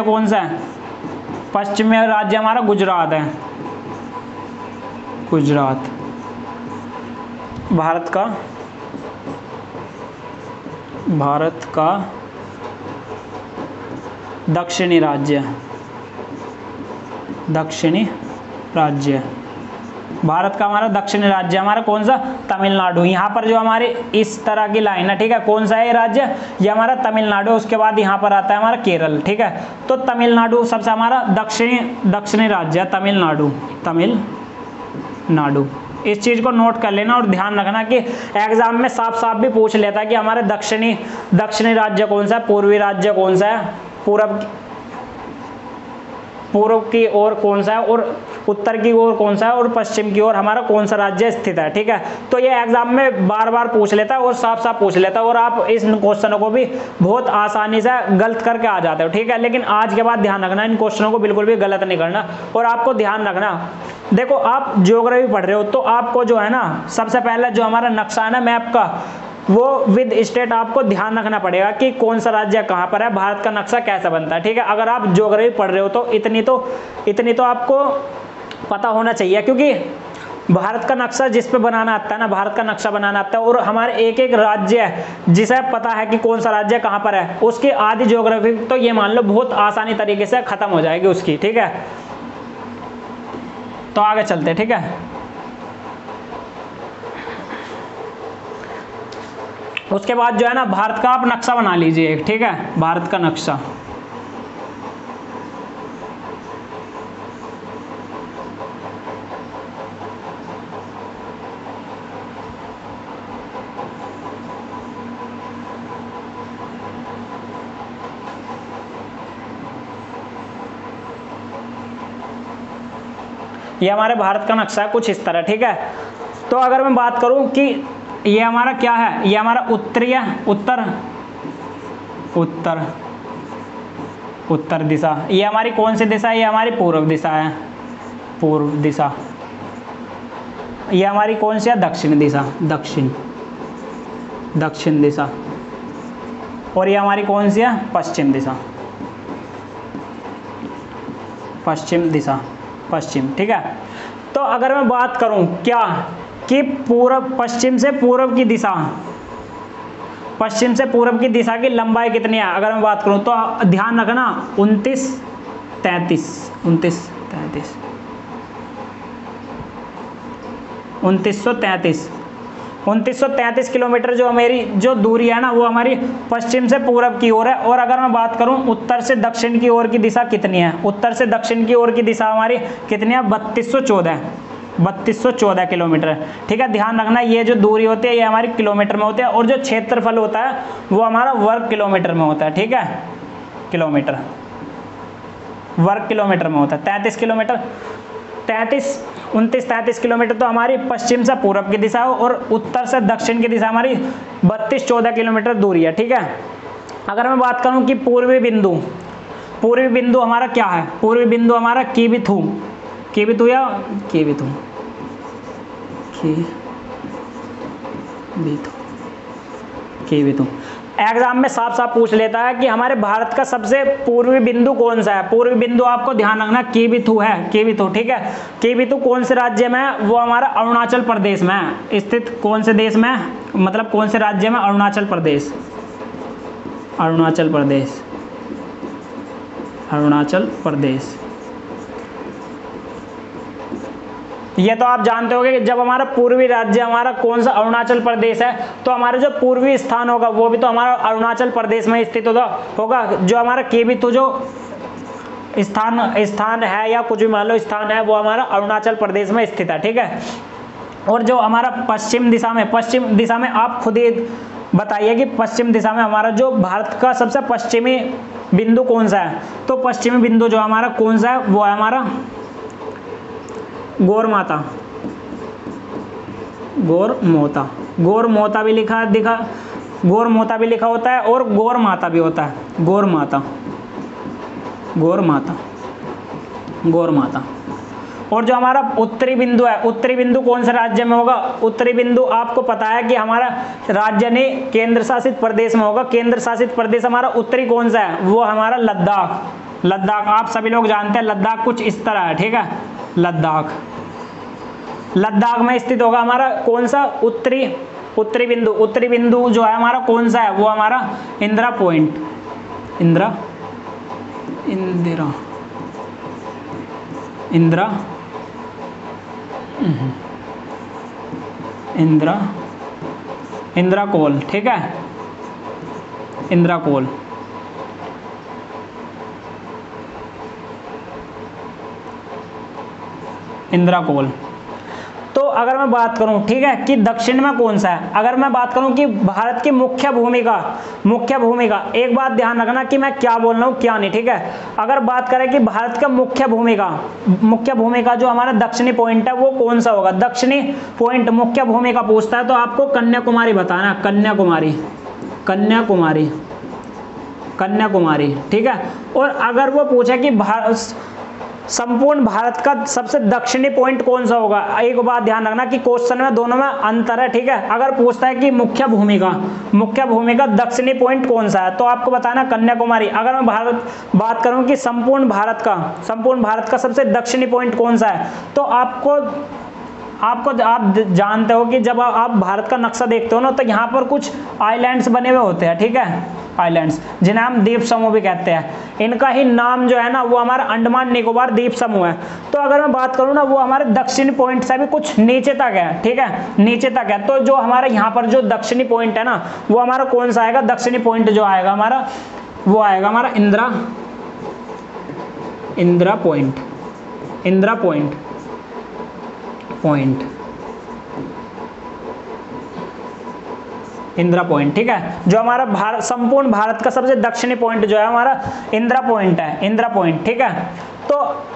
कौन सा है? पश्चिमी राज्य हमारा गुजरात है, भारत का दक्षिणी राज्य, भारत का हमारा दक्षिणी राज्य हमारा कौन सा? तमिलनाडु। यहाँ पर जो हमारे इस तरह की लाइन है, ठीक है, कौन सा है ये राज्य? ये हमारा तमिलनाडु। उसके बाद यहाँ पर आता है हमारा केरल, ठीक है। तो तमिलनाडु सबसे हमारा दक्षिणी राज्य है, तमिलनाडु। इस चीज को नोट कर लेना और ध्यान रखना कि एग्जाम में साफ साफ भी पूछ लेता है कि हमारे दक्षिणी राज्य कौन सा है, पूर्वी राज्य कौन सा है, पूर्व की ओर कौन सा है, और उत्तर की ओर कौन सा है, और पश्चिम की ओर हमारा कौन सा राज्य स्थित है, ठीक है। तो ये एग्जाम में बार बार पूछ लेता है और साफ साफ पूछ लेता है, और आप इस क्वेश्चनों को भी बहुत आसानी से गलत करके आ जाते हो, ठीक है। लेकिन आज के बाद ध्यान रखना, इन क्वेश्चनों को बिल्कुल भी गलत नहीं करना। और आपको ध्यान रखना, देखो आप ज्योग्राफी पढ़ रहे हो तो आपको जो है ना, सबसे पहले जो हमारा नक्शा है ना मैप का, वो विद स्टेट आपको ध्यान रखना पड़ेगा कि कौन सा राज्य कहाँ पर है, भारत का नक्शा कैसा बनता है, ठीक है। अगर आप ज्योग्राफी पढ़ रहे हो तो इतनी तो आपको पता होना चाहिए, क्योंकि भारत का नक्शा जिस पे बनाना आता है ना, भारत का नक्शा बनाना आता है, और हमारे एक एक राज्य है जिसे पता है कि कौन सा राज्य कहाँ पर है, उसकी आधी ज्योग्राफी तो ये मान लो बहुत आसानी तरीके से खत्म हो जाएगी उसकी, ठीक है। तो आगे चलते, ठीक है। उसके बाद जो है ना भारत का आप नक्शा बना लीजिए, ठीक है, भारत का नक्शा। ये हमारे भारत का नक्शा है कुछ इस तरह, ठीक है। तो अगर मैं बात करूं कि ये हमारा क्या है, ये हमारा उत्तरीय उत्तर उत्तर उत्तर दिशा, ये हमारी कौन सी दिशा है, ये हमारी पूर्व दिशा है, पूर्व दिशा। ये हमारी कौन सी है, दक्षिण दिशा, दक्षिण दिशा। और ये हमारी कौन सी है, पश्चिम दिशा, पश्चिम दिशा, पश्चिम, ठीक है। तो अगर मैं बात करूं क्या कि पूर्व, पश्चिम से पूर्व की दिशा, पश्चिम से पूर्व की दिशा की लंबाई कितनी है, अगर मैं बात करूं तो ध्यान रखना 2933 किलोमीटर जो मेरी जो दूरी है ना वो हमारी पश्चिम से पूरब की ओर है। और अगर मैं बात करूं उत्तर से दक्षिण की ओर की दिशा कितनी है, उत्तर से दक्षिण की ओर की दिशा हमारी कितनी है, 3214 किलोमीटर, ठीक है। ध्यान रखना ये जो दूरी होती है ये हमारी किलोमीटर में होती है, और जो क्षेत्रफल होता है वो हमारा वर्ग किलोमीटर में होता है, ठीक है, किलोमीटर, वर्ग किलोमीटर में होता है। 33 किलोमीटर, 29-33 किलोमीटर तो हमारी पश्चिम से पूरब की दिशा हो, और उत्तर से दक्षिण की दिशा हमारी 32-14 किलोमीटर दूरी है, ठीक है। अगर मैं बात करूं कि पूर्वी बिंदु हमारा क्या है, पूर्वी बिंदु हमारा कीबिथु या कीबिथु। एग्जाम में साफ साफ पूछ लेता है कि हमारे भारत का सबसे पूर्वी बिंदु कौन सा है। पूर्वी बिंदु आपको ध्यान रखना कीबिथु है, कीबिथु, ठीक है। कीबिथु कौन से राज्य में है, वो हमारा अरुणाचल प्रदेश में है स्थित। कौन से देश में, मतलब कौन से राज्य में, अरुणाचल प्रदेश, अरुणाचल प्रदेश, अरुणाचल प्रदेश। ये तो आप जानते होंगे कि जब हमारा पूर्वी राज्य हमारा कौन सा, अरुणाचल प्रदेश है, तो हमारा जो पूर्वी स्थान होगा वो भी तो हमारा अरुणाचल प्रदेश में स्थित होगा। जो हमारा कीबिथु जो स्थान है या कुछ भी मान लो स्थान है वो हमारा अरुणाचल प्रदेश में स्थित है, ठीक है। और जो हमारा पश्चिम दिशा में आप खुद ही बताइए कि पश्चिम दिशा में हमारा जो भारत का सबसे पश्चिमी बिंदु कौन सा है। तो पश्चिमी बिंदु जो हमारा कौन सा है वो है हमारा गौरमाता भी गौरमोता भी लिखा होता है और गौरमाता भी होता है, गौरमाता। और जो हमारा उत्तरी बिंदु है, उत्तरी बिंदु कौन से राज्य में होगा, उत्तरी बिंदु आपको पता है कि हमारा राज्य नहीं केंद्र शासित प्रदेश में होगा। केंद्र शासित प्रदेश हमारा उत्तरी कौन सा है, वो हमारा लद्दाख। आप सभी लोग जानते हैं लद्दाख कुछ इस तरह है, ठीक है। लद्दाख में स्थित होगा हमारा कौन सा, उत्तरी बिंदु जो है हमारा कौन सा है, वो हमारा इंदिरा पॉइंट, इंदिरा कोल, ठीक है, इंदिरा कोल। तो अगर मैं बात करूं, ठीक है, कि दक्षिण में कौन सा है, अगर मैं बात करूं कि भारत की मुख्य भूमिका, एक बात ध्यान रखना कि मैं क्या बोल रहा हूं क्या नहीं, ठीक है। अगर बात करें कि भारत का मुख्य भूमिका जो हमारा दक्षिणी पॉइंट है वो कौन सा होगा, दक्षिणी पॉइंट मुख्य भूमिका पूछता है तो आपको कन्याकुमारी बताना, कन्याकुमारी, ठीक है। और अगर वो पूछे कि संपूर्ण भारत का सबसे दक्षिणी पॉइंट कौन सा होगा, एक बात ध्यान रखना कि क्वेश्चन में दोनों में अंतर है, ठीक है। अगर पूछता है कि मुख्य भूमिका दक्षिणी पॉइंट कौन सा है तो आपको बताना कन्याकुमारी। अगर मैं बात करूं कि संपूर्ण भारत का सबसे दक्षिणी पॉइंट कौन सा है तो आप जानते हो कि जब आप भारत का नक्शा देखते हो ना, तो यहाँ पर कुछ आइलैंड्स बने हुए होते हैं, ठीक है, आइलैंड्स जिन्हें हम द्वीप समूह भी कहते हैं। इनका ही नाम जो है ना वो हमारा अंडमान निकोबार द्वीप समूह है। तो अगर मैं बात करूँ ना, वो हमारे दक्षिणी पॉइंट से भी कुछ नीचे तक है, ठीक है, नीचे तक है। तो जो हमारे यहाँ पर जो दक्षिणी पॉइंट है ना, वो हमारा कौन सा आएगा, दक्षिणी पॉइंट जो आएगा हमारा, वो आएगा हमारा Indira point, Indira point, Indira point, ठीक है। जो हमारा भारत, संपूर्ण भारत का सबसे दक्षिणी पॉइंट जो है हमारा इंदिरा पॉइंट है, इंदिरा पॉइंट, ठीक है। तो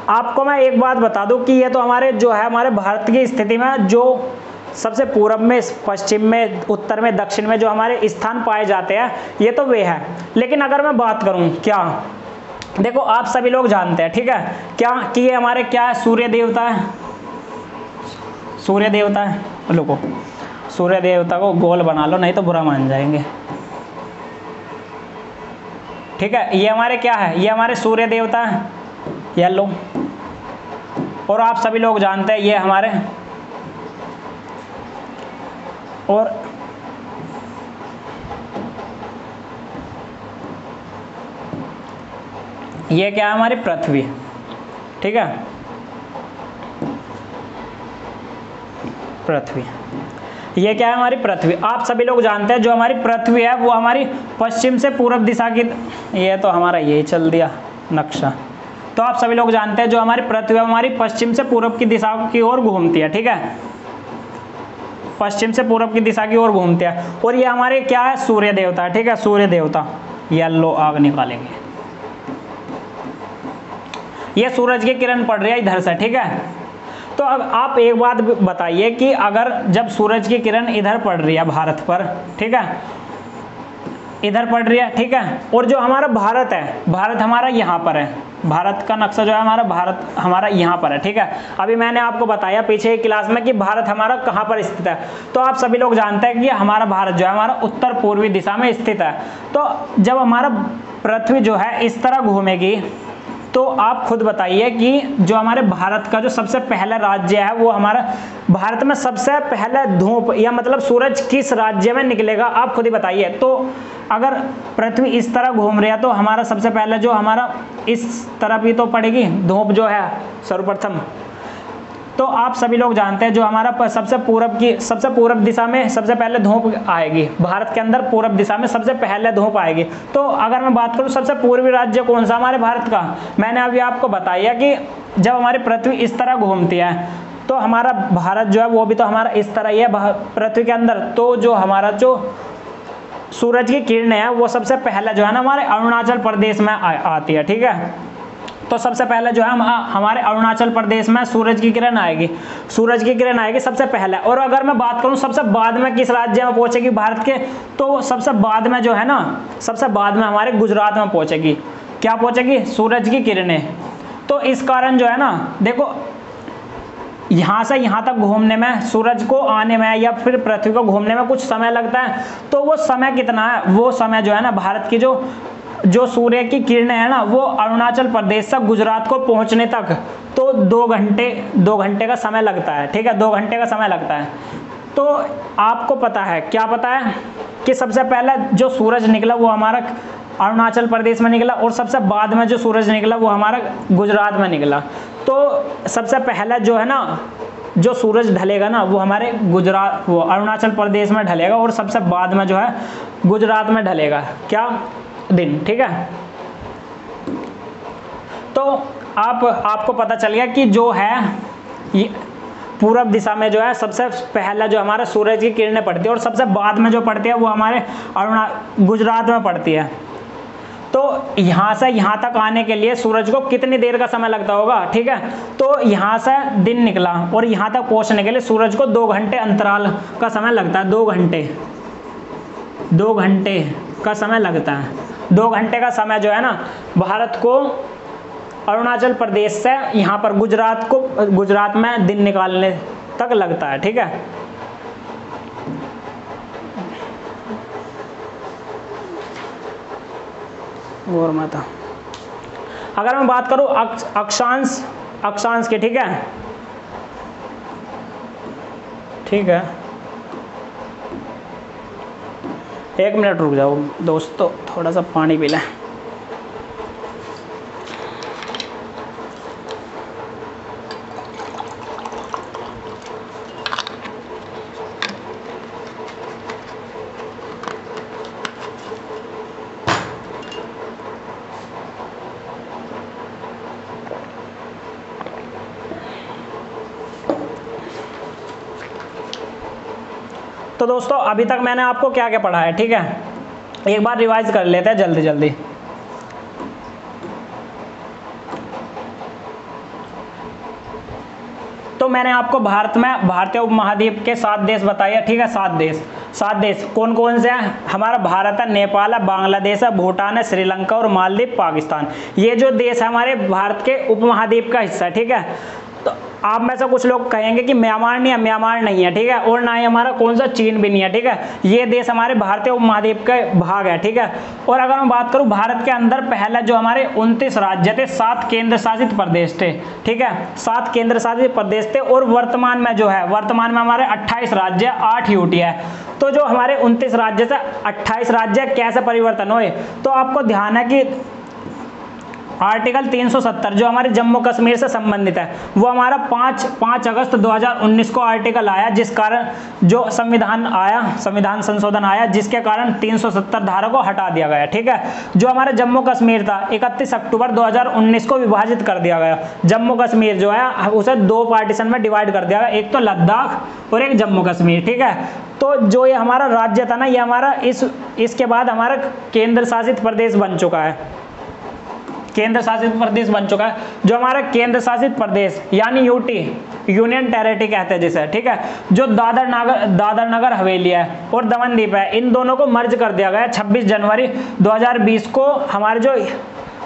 आपको मैं एक बात बता दूं कि ये तो हमारे जो है हमारे भारत की स्थिति में जो सबसे पूर्व में, पश्चिम में, उत्तर में, दक्षिण में जो हमारे स्थान पाए जाते हैं, ये तो वे है। लेकिन अगर मैं बात करूं, क्या देखो आप सभी लोग जानते हैं, ठीक है, क्या कि ये हमारे क्या है, सूर्य देवता है, सूर्य देवता है। लोगों, सूर्य देवता को गोल बना लो, नहीं तो बुरा मान जाएंगे, ठीक है। ये हमारे क्या है, ये हमारे सूर्य देवता है, येलो। और आप सभी लोग जानते हैं ये हमारे, और ये क्या है, हमारी पृथ्वी, ठीक है, पृथ्वी। ये क्या है, हमारी पृथ्वी। आप सभी लोग जानते हैं जो हमारी पृथ्वी है वो हमारी पश्चिम से पूर्व दिशा की, ये तो हमारा यही चल दिया नक्शा। तो आप सभी लोग जानते हैं जो हमारी पृथ्वी है हमारी पश्चिम से पूर्व की दिशा की ओर घूमती है, ठीक है, पश्चिम से पूर्व की दिशा की ओर घूमती है। और ये हमारे क्या है, सूर्य देवता, ठीक है, सूर्य देवता। येलो आग निकालेंगे, ये सूरज की किरण पड़ रही है इधर से, ठीक है। तो अब आप एक बात बताइए कि अगर जब सूरज की किरण इधर पड़ रही है भारत पर, ठीक है, इधर पड़ रही है, ठीक है, और जो हमारा भारत है, भारत हमारा यहाँ पर है, भारत का नक्शा जो है हमारा, भारत हमारा यहाँ पर है, ठीक है। अभी मैंने आपको बताया पीछे एक क्लास में कि भारत हमारा कहाँ पर स्थित है। तो आप सभी लोग जानते हैं कि हमारा भारत जो है हमारा उत्तर पूर्वी दिशा में स्थित है। तो जब हमारा पृथ्वी जो है इस तरह घूमेगी, तो आप खुद बताइए कि जो हमारे भारत का जो सबसे पहला राज्य है, वो हमारा भारत में सबसे पहले धूप या मतलब सूरज किस राज्य में निकलेगा, आप खुद ही बताइए। तो अगर पृथ्वी इस तरह घूम रही है तो हमारा सबसे पहले जो हमारा इस तरफ ही तो पड़ेगी धूप जो है सर्वप्रथम। तो आप सभी लोग जानते हैं जो हमारा सबसे पूर्व दिशा में सबसे पहले धूप आएगी, भारत के अंदर पूर्व दिशा में सबसे पहले धूप आएगी। तो अगर मैं बात करूं सबसे पूर्वी राज्य कौन सा हमारे भारत का, मैंने अभी आपको बताया कि जब हमारी पृथ्वी इस तरह घूमती है तो हमारा भारत जो है वो भी तो हमारा इस तरह ही है पृथ्वी के अंदर। तो जो हमारा जो सूरज की किरणें है वो सबसे पहले जो है ना हमारे अरुणाचल प्रदेश में आती है, ठीक है। तो सबसे पहले जो है हमारे अरुणाचल प्रदेश में सूरज की किरण आएगी, सूरज की किरण आएगी सबसे पहले। और अगर मैं बात करूं सबसे बाद में किस राज्य में पहुंचेगी भारत के, तो सबसे बाद में जो है ना, सबसे बाद में हमारे गुजरात में पहुंचेगी। क्या पहुंचेगी, सूरज की किरणें। तो इस कारण जो है ना, देखो यहाँ से यहाँ तक घूमने में, सूरज को आने में या फिर पृथ्वी को घूमने में कुछ समय लगता है। तो वो समय कितना है, वो समय जो है ना भारत की जो सूर्य की किरणें है ना, वो अरुणाचल प्रदेश से गुजरात को पहुंचने तक तो 2 घंटे का समय लगता है, ठीक है, 2 घंटे का समय लगता है। तो आपको पता है, क्या पता है कि सबसे पहले जो सूरज निकला वो हमारा अरुणाचल प्रदेश में निकला, और सबसे बाद में जो सूरज निकला वो हमारा गुजरात में निकला। तो सबसे पहले जो है ना, जो सूरज ढलेगा ना वो हमारे वो अरुणाचल प्रदेश में ढलेगा, और सबसे बाद में जो है गुजरात में ढलेगा, क्या दिन, ठीक है। तो आपको पता चल गया कि जो है ये पूरब दिशा में जो है सबसे पहला जो हमारे सूरज की किरणें पड़ती है, और सबसे बाद में जो पड़ती है वो हमारे गुजरात में पड़ती है। तो यहाँ से यहाँ तक आने के लिए सूरज को कितनी देर का समय लगता होगा, ठीक है। तो यहाँ से दिन निकला और यहाँ तक पहुँचने के लिए सूरज को 2 घंटे अंतराल का समय लगता है, 2 घंटे का समय लगता है। 2 घंटे का समय जो है ना भारत को अरुणाचल प्रदेश से यहाँ पर गुजरात में दिन निकालने तक लगता है, ठीक है। और मैं था, अगर मैं बात करूँ अक्षांश की, ठीक है, ठीक है, 1 मिनट रुक जाओ दोस्तों, थोड़ा सा पानी पी लें। तो दोस्तों अभी तक मैंने आपको क्या क्या पढ़ा है, ठीक है, एक बार रिवाइज कर लेते हैं जल्दी जल्दी। तो मैंने आपको भारत में भारतीय उपमहाद्वीप के 7 देश बताए, ठीक है, 7 देश कौन कौन से हैं? हमारा भारत है, नेपाल है, बांग्लादेश है, भूटान है, श्रीलंका और मालदीव, पाकिस्तान। ये जो देश है हमारे भारत के उपमहाद्वीप का हिस्सा है, ठीक है। तो आप में से कुछ लोग कहेंगे कि म्यांमार नहीं है, ठीक है, और ना ही हमारा कौन सा चीन भी नहीं है, ठीक है। ये देश हमारे भारतीय उपमहाद्वीप का भाग है, ठीक है। और अगर मैं बात करूं भारत के अंदर पहले जो हमारे 29 राज्य थे, 7 केंद्र शासित प्रदेश थे, ठीक है, 7 केंद्र शासित प्रदेश थे। और वर्तमान में जो है, वर्तमान में हमारे 28 राज्य, 8 यूटी है। तो जो हमारे 29 राज्य से 28 राज्य कैसे परिवर्तन हुए, तो आपको ध्यान है कि आर्टिकल 370 जो हमारे जम्मू कश्मीर से संबंधित है, वो हमारा 5 अगस्त 2019 को आर्टिकल आया, जिस कारण जो संविधान संशोधन आया, जिसके कारण 370 धारा को हटा दिया गया, ठीक है। जो हमारा जम्मू कश्मीर था 31 अक्टूबर 2019 को विभाजित कर दिया गया। जम्मू कश्मीर जो है उसे 2 पार्टीशन में डिवाइड कर दिया गया, एक तो लद्दाख और एक जम्मू कश्मीर, ठीक है। तो जो ये हमारा राज्य था ना, ये हमारा इसके बाद हमारा केंद्र शासित प्रदेश बन चुका है, केंद्र शासित प्रदेश बन चुका है। जो हमारा केंद्र शासित प्रदेश यानी यूटी, यूनियन टेरिटरी कहते हैं जिसे, ठीक है, जो दादर नगर हवेली है और दमन-दीप है, इन दोनों को मर्ज कर दिया गया 26 जनवरी 2020 को। हमारे जो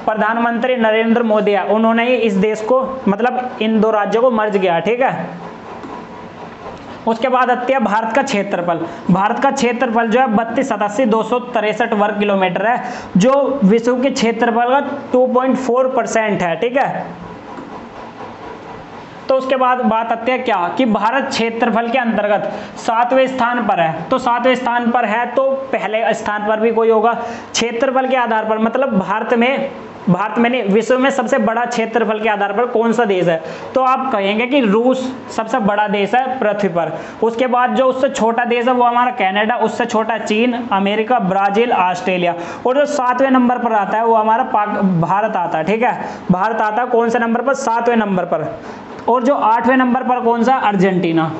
प्रधानमंत्री नरेंद्र मोदी है, उन्होंने ही इस देश को, मतलब इन 2 राज्यों को मर्ज किया, ठीक है। उसके बाद आती है भारत का क्षेत्रफल। भारत का क्षेत्रफल जो है 32,87,263 वर्ग किलोमीटर है, जो विश्व के क्षेत्रफल का 2.4% है, ठीक है। तो उसके बाद बात आती है क्या कि भारत क्षेत्रफल के अंतर्गत 7वें स्थान पर है। तो 7वें स्थान पर है तो पहले स्थान पर भी कोई होगा क्षेत्रफल के आधार पर, मतलब भारत में नहीं, विश्व में सबसे बड़ा क्षेत्रफल के आधार पर कौन सा देश है, तो आप कहेंगे कि रूस सबसे बड़ा देश है पृथ्वी पर। उसके बाद जो उससे छोटा देश है वो हमारा कनाडा, उससे छोटा चीन, अमेरिका, ब्राजील, ऑस्ट्रेलिया। और जो 7वें नंबर पर आता है वो हमारा भारत आता है, ठीक है। भारत आता है कौन से नंबर पर? 7वें नंबर पर। और जो 8वें नंबर पर कौन सा? अर्जेंटीना।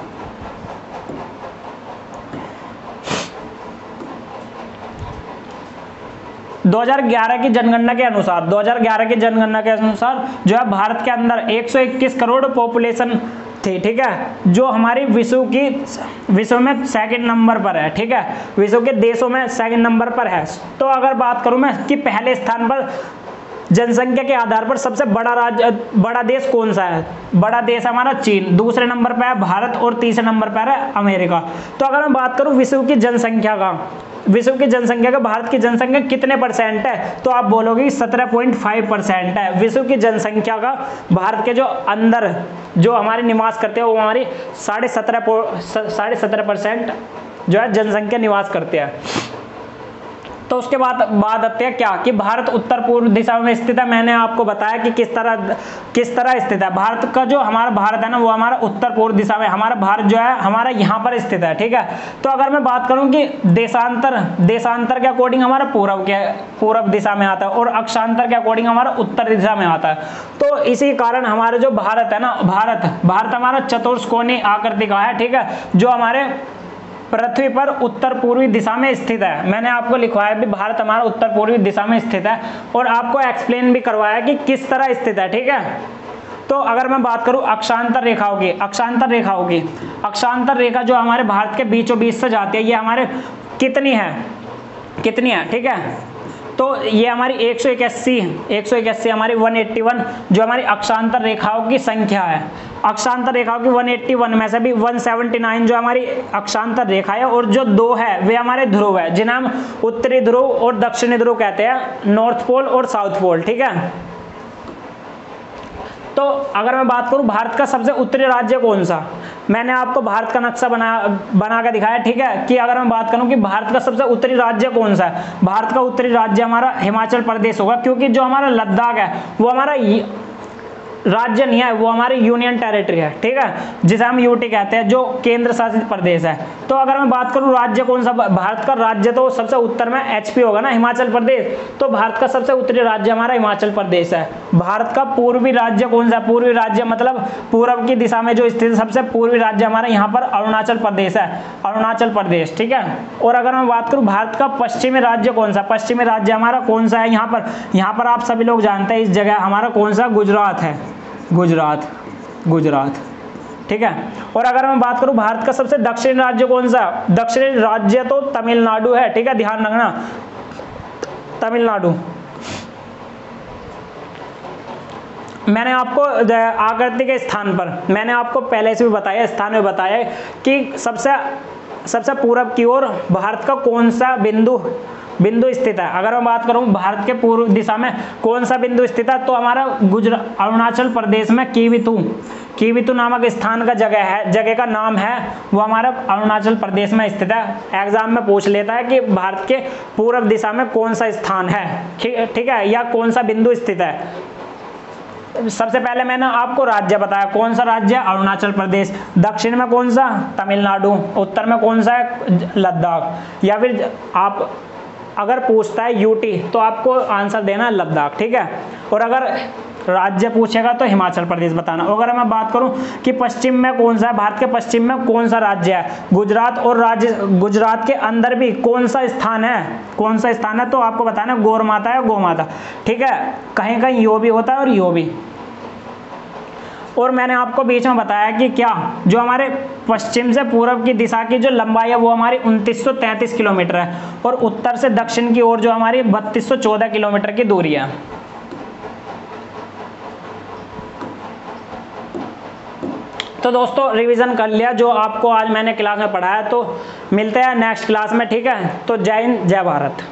2011 की जनगणना के अनुसार जो है भारत के अंदर 121 करोड़ पॉपुलेशन थी, ठीक है, जो हमारी विश्व में सेकंड नंबर पर है, ठीक है, विश्व के देशों में सेकंड नंबर पर है। तो अगर बात करूं मैं कि पहले स्थान पर जनसंख्या के आधार पर सबसे बड़ा देश कौन सा है? बड़ा देश हमारा चीन, दूसरे नंबर पर है भारत और तीसरे नंबर पर है अमेरिका। तो अगर मैं बात करूं विश्व की जनसंख्या का भारत की जनसंख्या कितने परसेंट है, तो आप बोलोगे 17.5% है विश्व की जनसंख्या का। भारत के जो अंदर जो हमारे निवास करते हैं वो हमारी 17.5% जो है जनसंख्या निवास करते हैं। तो उसके बाद बात आती है क्या कि भारत उत्तर पूर्व दिशा में स्थित है। मैंने आपको बताया कि किस तरह स्थित है। भारत का जो हमारा भारत है ना, वो हमारा उत्तर पूर्व दिशा में, हमारा भारत जो है हमारा यहाँ पर स्थित है, ठीक है। तो अगर मैं बात करूँ कि देशांतर के अकॉर्डिंग हमारा पूर्व दिशा में आता है और अक्षांतर के अकॉर्डिंग हमारा उत्तर दिशा में आता है। तो इसी कारण हमारे जो भारत है ना, भारत हमारा चतुष्कोणीय आकृति का है, ठीक है, जो हमारे पृथ्वी पर उत्तर पूर्वी दिशा में स्थित है। मैंने आपको लिखवाया भी भारत हमारा उत्तर पूर्वी दिशा में स्थित है और आपको एक्सप्लेन भी करवाया कि किस तरह स्थित है, ठीक है। तो अगर मैं बात करूं अक्षांतर रेखा जो हमारे भारत के बीचों बीच से जाती है, ये हमारे कितनी है, ठीक है। तो ये हमारी 181 हमारी 181 जो हमारी अक्षांतर रेखाओं की संख्या है। अक्षांतर रेखाओं की 181 में से भी 179 जो हमारी अक्षांतर रेखा है और जो 2 है वे हमारे ध्रुव है, जिन्हें हम उत्तरी ध्रुव और दक्षिणी ध्रुव कहते हैं, नॉर्थ पोल और साउथ पोल, ठीक है। तो अगर मैं बात करूं भारत का सबसे उत्तरी राज्य कौन सा, मैंने आपको भारत का नक्शा बना के दिखाया, ठीक है। कि अगर मैं बात करूं कि भारत का सबसे उत्तरी राज्य कौन सा है, भारत का उत्तरी राज्य हमारा हिमाचल प्रदेश होगा, क्योंकि जो हमारा लद्दाख है वो हमारा राज्य नहीं है, वो हमारी यूनियन टेरिटरी है, ठीक है, जिसे हम यूटी कहते हैं, जो केंद्र शासित प्रदेश है। तो अगर मैं बात करूं राज्य कौन सा, भारत का राज्य तो सबसे उत्तर में एचपी होगा ना, हिमाचल प्रदेश, तो भारत का सबसे उत्तरी राज्य हमारा हिमाचल प्रदेश है। भारत का पूर्वी राज्य कौन सा, पूर्वी राज्य मतलब पूर्व की दिशा में जो स्थित सबसे पूर्वी राज्य हमारा यहाँ पर अरुणाचल प्रदेश है, अरुणाचल प्रदेश, ठीक है। और अगर मैं बात करूं भारत का पश्चिमी राज्य कौन सा, पश्चिमी राज्य हमारा कौन सा है, यहाँ पर आप सभी लोग जानते हैं इस जगह हमारा कौन सा, गुजरात है, गुजरात, ठीक है। और अगर मैं बात करूं भारत का सबसे दक्षिणी राज्य कौन सा, दक्षिणी राज्य तो तमिलनाडु है, ठीक है, ध्यान रखना, तमिलनाडु। मैंने आपको आकृति के स्थान पर, मैंने आपको पहले से भी बताया, स्थान में बताया कि सबसे पूरब की ओर भारत का कौन सा बिंदु स्थित है। अगर मैं बात करूं भारत के पूर्व दिशा में कौन सा बिंदु स्थित है, तो हमारा अरुणाचल प्रदेश में कीवितु नामक स्थान का जगह का नाम है, वो हमारा अरुणाचल प्रदेश में स्थित है। एग्जाम में पूछ लेता है कि भारत के पूर्व दिशा में कौन सा स्थान है, ठीक है, या कौन सा बिंदु स्थित है। सबसे पहले मैंने आपको राज्य बताया, कौन सा राज्य, अरुणाचल प्रदेश, दक्षिण में कौन सा, तमिलनाडु, उत्तर में कौन सा है, लद्दाख, या फिर आप अगर पूछता है यूटी तो आपको आंसर देना है लद्दाख, ठीक है। और अगर राज्य पूछेगा तो हिमाचल प्रदेश बताना। अगर मैं बात करूं कि पश्चिम में कौन सा है, भारत के पश्चिम में कौन सा राज्य है, गुजरात, और गुजरात के अंदर भी कौन सा स्थान है, तो आपको बताना गौर माता है, गौ माता, ठीक है। कहीं कहीं यो भी होता है और यो भी। और मैंने आपको बीच में बताया कि क्या जो हमारे पश्चिम से पूर्व की दिशा की जो लंबाई है वो हमारी 2933 किलोमीटर है, और उत्तर से दक्षिण की ओर जो हमारी 3214 किलोमीटर की दूरी है। तो दोस्तों रिवीजन कर लिया जो आपको आज मैंने क्लास में पढ़ाया, तो मिलते हैं नेक्स्ट क्लास में, ठीक है। तो जय हिंद, जय भारत।